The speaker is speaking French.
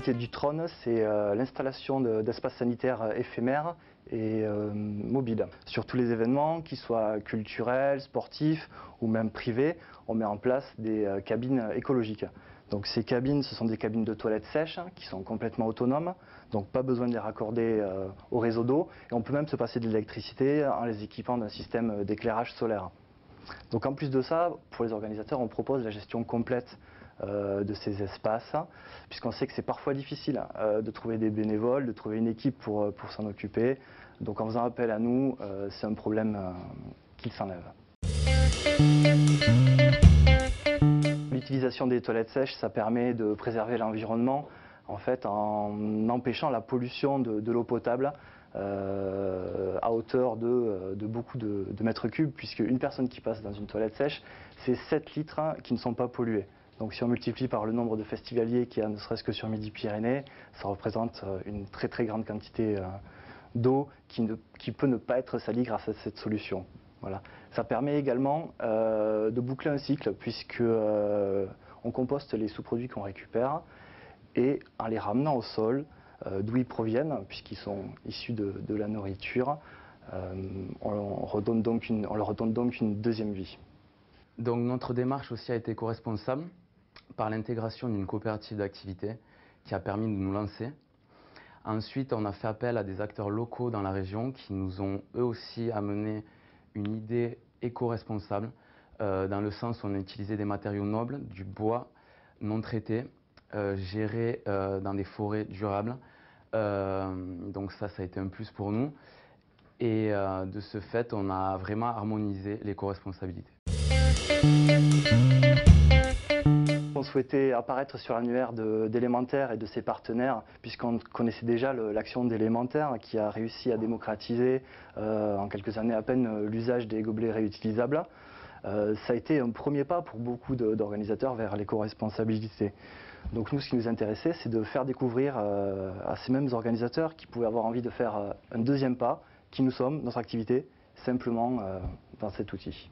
L'activité du trône, c'est l'installation d'espaces sanitaires éphémères et mobiles. Sur tous les événements, qu'ils soient culturels, sportifs ou même privés, on met en place des cabines écologiques. Donc ces cabines, ce sont des cabines de toilettes sèches qui sont complètement autonomes, donc pas besoin de les raccorder au réseau d'eau, et on peut même se passer de l'électricité en les équipant d'un système d'éclairage solaire. Donc en plus de ça, pour les organisateurs, on propose la gestion complète de ces espaces, puisqu'on sait que c'est parfois difficile de trouver des bénévoles, de trouver une équipe pour s'en occuper. Donc en faisant appel à nous, c'est un problème qui s'enlève. L'utilisation des toilettes sèches, ça permet de préserver l'environnement en fait, en empêchant la pollution de l'eau potable à hauteur de beaucoup de mètres cubes, puisque une personne qui passe dans une toilette sèche, c'est 7 litres qui ne sont pas pollués. Donc si on multiplie par le nombre de festivaliers qu'il y a ne serait-ce que sur Midi-Pyrénées, ça représente une très très grande quantité d'eau qui peut ne pas être salie grâce à cette solution. Voilà. Ça permet également de boucler un cycle, puisque on composte les sous-produits qu'on récupère et en les ramenant au sol, d'où ils proviennent, puisqu'ils sont issus de la nourriture, on leur redonne donc une deuxième vie. Donc notre démarche aussi a été éco-responsable par l'intégration d'une coopérative d'activité qui a permis de nous lancer. Ensuite, on a fait appel à des acteurs locaux dans la région qui nous ont eux aussi amené une idée éco-responsable, dans le sens où on a utilisé des matériaux nobles, du bois non traité, géré dans des forêts durables. Donc ça a été un plus pour nous. Et de ce fait, on a vraiment harmonisé l'éco-responsabilité. On souhaitait apparaître sur l'annuaire d'Élémentaire et de ses partenaires, puisqu'on connaissait déjà l'action d'Élémentaire qui a réussi à démocratiser en quelques années à peine l'usage des gobelets réutilisables. Ça a été un premier pas pour beaucoup d'organisateurs vers l'éco-responsabilité. Donc nous, ce qui nous intéressait, c'est de faire découvrir à ces mêmes organisateurs qui pouvaient avoir envie de faire un deuxième pas, qui nous sommes, notre activité, simplement dans cet outil.